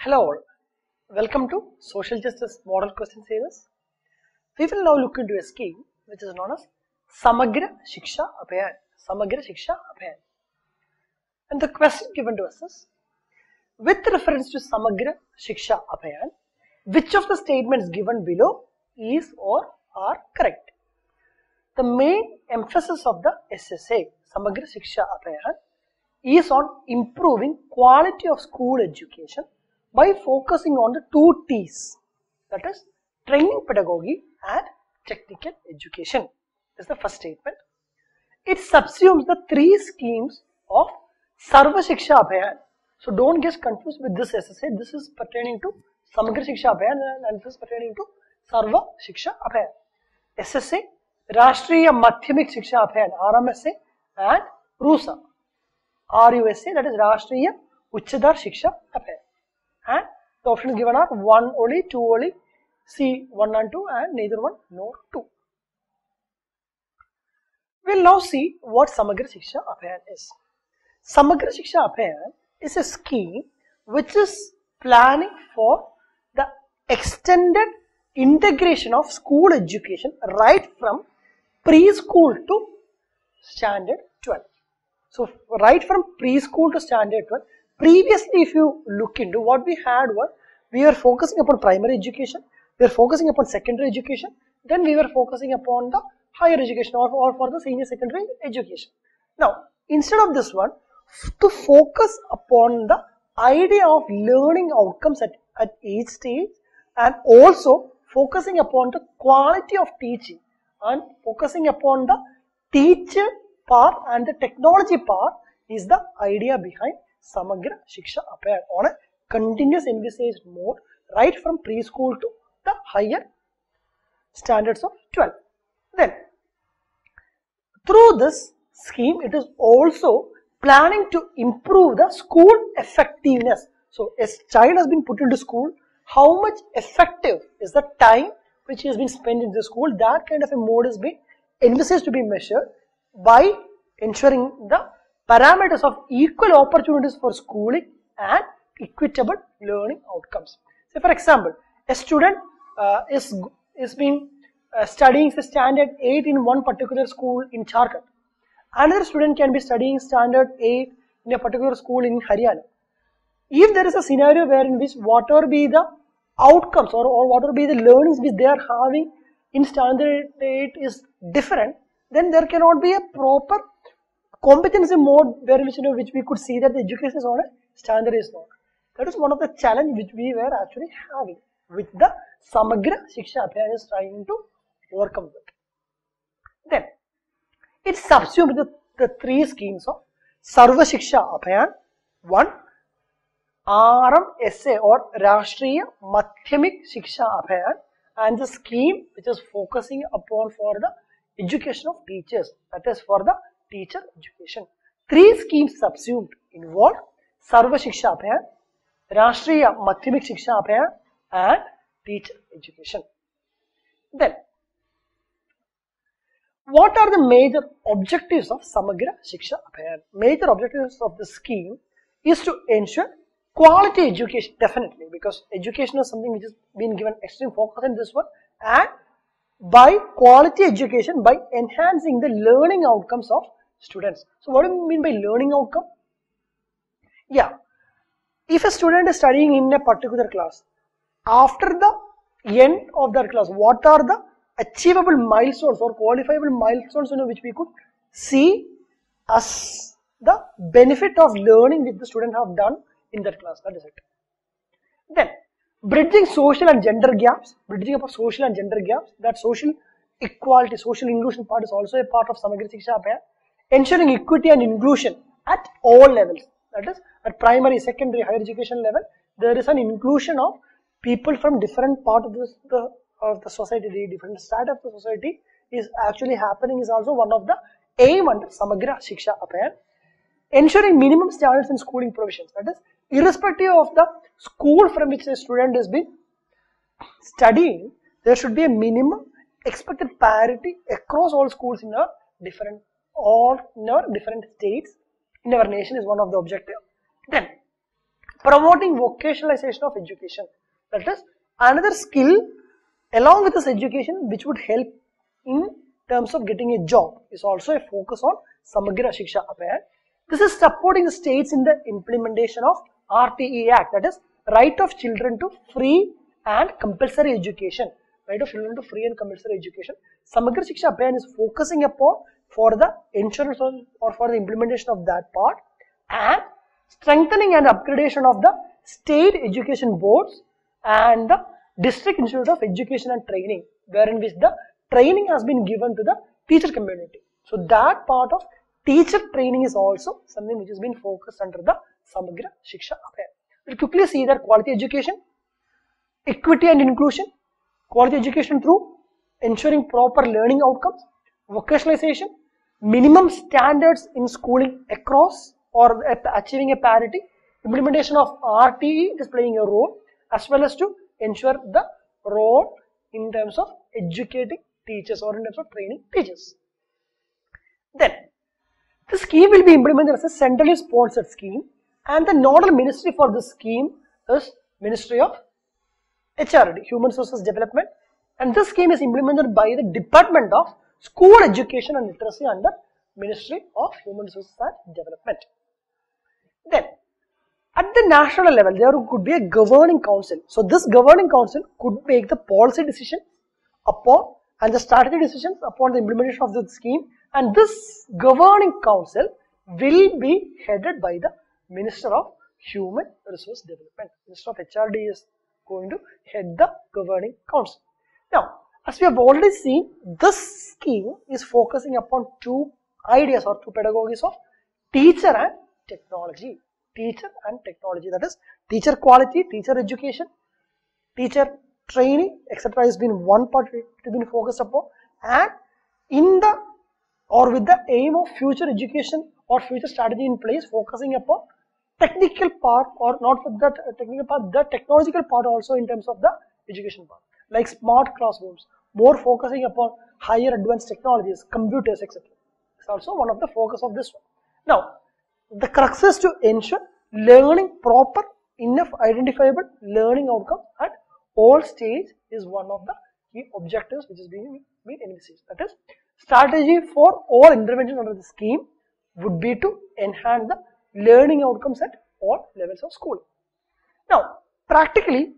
Hello all, welcome to Social Justice Model Question Series. We will now look into a scheme which is known as Samagra Shiksha Abhiyan. Samagra Shiksha Abhiyan. And the question given to us is, with reference to Samagra Shiksha Abhiyan, which of the statements given below is or are correct? The main emphasis of the SSA, Samagra Shiksha Abhiyan, is on improving quality of school education by focusing on the two T's, that is training pedagogy and technical education. This is the first statement. It subsumes the three schemes of Sarva Shiksha Abhiyan. So don't get confused with this SSA. This is pertaining to Samagra Shiksha Abhiyan and this is pertaining to Sarva Shiksha Abhiyan. SSA, Rashtriya Madhyamik Shiksha Abhiyan, RMSA, and RUSA, RUSA, that is Rashtriya Uchchadar Shiksha Abhiyan. And the options given are 1 only, 2 only, C 1 and 2 and neither 1 nor 2. We will now see what Samagra Shiksha Abhiyan is. Samagra Shiksha Abhiyan is a scheme which is planning for the extended integration of school education right from preschool to standard 12. So right from preschool to standard 12. Previously, if you look into what we had was, we were focusing upon primary education, we were focusing upon secondary education, then we were focusing upon the higher education or for the senior secondary education. Now, instead of this one, to focus upon the idea of learning outcomes at each stage and also focusing upon the quality of teaching and focusing upon the teacher part and the technology part is the idea behind Samagra Shiksha Abhiyan on a continuous envisaged mode right from preschool to the higher standards of 12. Then, through this scheme, it is also planning to improve the school effectiveness. So, a child has been put into school, how much effective is the time which has been spent in the school? That kind of a mode is being envisaged to be measured by ensuring the parameters of equal opportunities for schooling and equitable learning outcomes. So, for example, a student is being studying standard 8 in one particular school in Jharkhand. Another student can be studying standard 8 in a particular school in Haryana. If there is a scenario wherein which whatever be the outcomes or whatever be the learnings which they are having in standard 8 is different, then there cannot be a proper competency mode where which we could see that the education is on a standard is not. That is one of the challenge which we were actually having with the Samagra Shiksha Abhiyan is trying to overcome with. Then it subsumes the three schemes of Sarva Shiksha Abhiyan, 1 RMSA or Rashtriya Madhyamik Shiksha Abhiyan, and the scheme which is focusing upon for the education of teachers, that is for the teacher education. Three schemes subsumed involve Sarva Shiksha Abhiyan, Rashtriya Madhyamik Shiksha Abhiyan and teacher education. Then, what are the major objectives of Samagra Shiksha Abhiyan? Major objectives of the scheme is to ensure quality education, definitely, because education is something which has been given extreme focus in this one, and by quality education, by enhancing the learning outcomes of students. So, what do you mean by learning outcome? Yeah, if a student is studying in a particular class, after the end of that class, what are the achievable milestones or qualifiable milestones which we could see as the benefit of learning which the student have done in that class? That is it. Then, bridging social and gender gaps, that social equality, social inclusion part is also a part of Samagra Shiksha Abhiyan. Ensuring equity and inclusion at all levels, that is at primary, secondary, higher education level, there is an inclusion of people from different part of the society, different strata of the society is actually happening is also one of the aim under Samagra Shiksha Abhiyan. Ensuring minimum standards in schooling provisions, that is irrespective of the school from which a student has been studying, there should be a minimum expected parity across all schools in our different states in our nation is one of the objectives. Then promoting vocationalization of education. That is another skill along with this education which would help in terms of getting a job is also a focus on Samagra Shiksha Abhiyan. This is supporting the states in the implementation of RTE Act, that is right of children to free and compulsory education. Right of children to free and compulsory education. Samagra Shiksha Abhiyan is focusing upon for the insurance or for the implementation of that part, and strengthening and upgradation of the state education boards and the district institute of education and training, wherein which the training has been given to the teacher community. So that part of teacher training is also something which has been focused under the Samagra Shiksha Abhiyan. We'll quickly see that quality education, equity and inclusion, quality education through ensuring proper learning outcomes, vocationalization, minimum standards in schooling across or at achieving a parity, implementation of RTE is playing a role, as well as to ensure the role in terms of educating teachers or in terms of training teachers. Then, the scheme will be implemented as a centrally sponsored scheme, and the nodal ministry for this scheme is Ministry of HRD, Human Resources Development, and this scheme is implemented by the Department of School Education and Literacy under Ministry of Human Resources and Development. Then, at the national level, there could be a governing council. So, this governing council could make the policy decision upon and the strategy decisions upon the implementation of the scheme, and this governing council will be headed by the Minister of Human Resource Development. Minister of HRD is going to head the governing council. Now, as we have already seen, this scheme is focusing upon two ideas or two pedagogies of teacher and technology. Teacher and technology, that is teacher quality, teacher education, teacher training, etc. has been one part it has been focused upon, and in the or with the aim of future education or future strategy in place, focusing upon technical part or not with that technical part, the technological part also in terms of the education part, like smart classrooms, more focusing upon higher advanced technologies, computers, etc. It's also one of the focus of this one. Now, the crux is to ensure learning proper, enough identifiable learning outcomes at all stages is one of the key objectives which is being envisaged. That is, strategy for all interventions under the scheme would be to enhance the learning outcomes at all levels of schooling. Now, practically,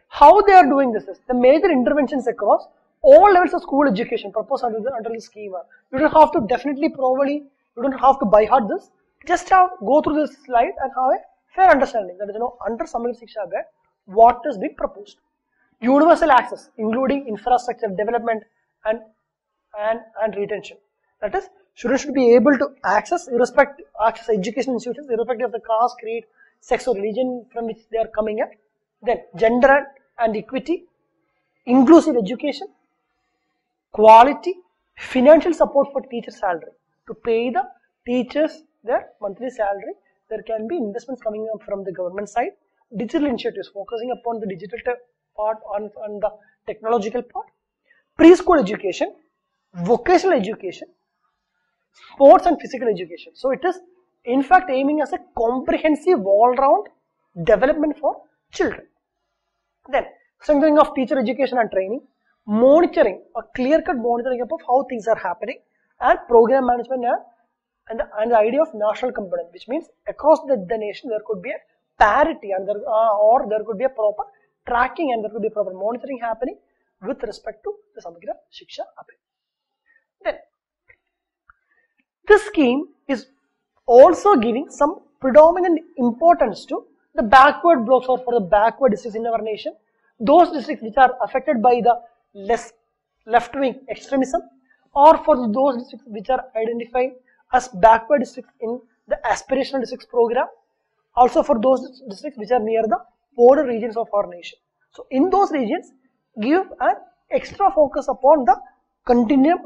how they are doing this is the major interventions across all levels of school education proposed under the scheme are, you don't have to you don't have to by heart this, just go through this slide and have a fair understanding that is, under Samagra Shiksha Abhiyan, what is being proposed. Universal access, including infrastructure development and retention. That is, students should be able to access education institutions irrespective of the caste, creed, sex or religion from which they are coming at. Then gender and equity, inclusive education, quality, financial support for teacher salary. To pay the teachers their monthly salary, there can be investments coming up from the government side. Digital initiatives focusing upon the digital part on the technological part. Preschool education, vocational education, sports and physical education. So it is in fact aiming as a comprehensive all-round development for children. Then strengthening of teacher education and training, monitoring, a clear-cut monitoring of how things are happening, and program management and the idea of national component, which means across the nation there could be a parity and or there could be a proper tracking and there could be proper monitoring happening with respect to the Samagra Shiksha Abhiyan. Then, this scheme is also giving some predominant importance to the backward blocks or for the backward districts in our nation, those districts which are affected by the less left-wing extremism, or for those districts which are identified as backward districts in the aspirational districts program, also for those districts which are near the border regions of our nation. So, in those regions, give an extra focus upon the continuum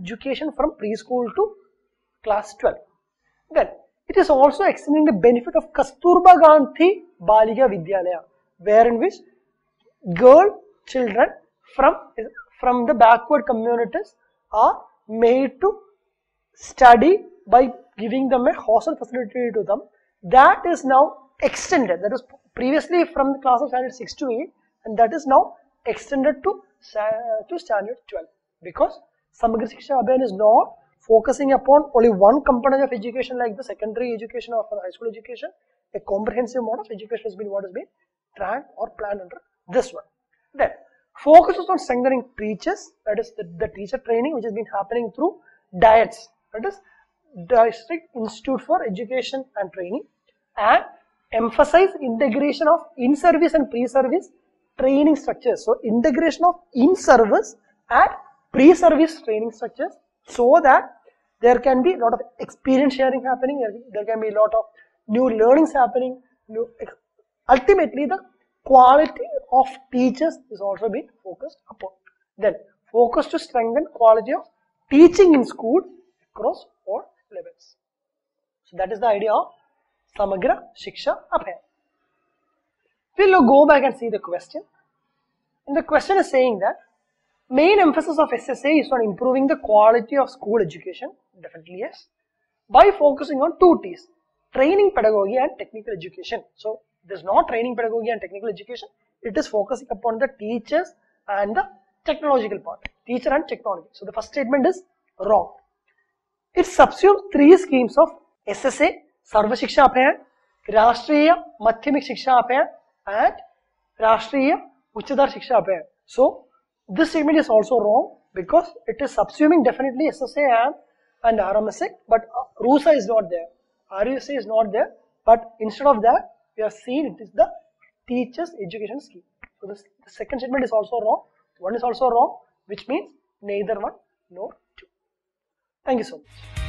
education from preschool to class 12. Then, it is also extending the benefit of Kasturba Gandhi Balika Vidyalaya, wherein which girl children from the backward communities are made to study by giving them a hostel facility to them. That is now extended. That was previously from the class of standard 6 to 8, and that is now extended to standard 12, because Samagra Shiksha Abhiyan is not focusing upon only one component of education like the secondary education or high school education. A comprehensive mode of education has been what has been planned or planned under this one. Then focuses on strengthening teachers, that is the teacher training which has been happening through DIETS, that is District Institute for Education and Training, and emphasize integration of in-service and pre-service training structures. So integration of in-service and pre-service training structures, so that there can be a lot of experience sharing happening, there can be a lot of new learnings happening, ultimately the quality of teachers is also being focused upon. Then focus to strengthen quality of teaching in schools across all levels. So that is the idea of Samagra Shiksha Abhiyan. We'll go back and see the question. And the question is saying that main emphasis of SSA is on improving the quality of school education. Definitely yes. By focusing on two T's, training pedagogy and technical education. So there's not training pedagogy and technical education. It is focusing upon the teachers and the technological part. Teacher and technology. So the first statement is wrong. It subsumes three schemes of SSA, Sarva Shiksha Abhiyan, Rashtriya Madhyamik Shiksha Abhiyan, and Rashtriya Uchchadar Shiksha Abhiyan. So this statement is also wrong because it is subsuming definitely SSA and RMSA, but RUSA is not there. RUSA is not there, but instead of that, we have seen it is the teachers education scheme. So the second statement is also wrong. One is also wrong, which means neither one nor two. Thank you so much.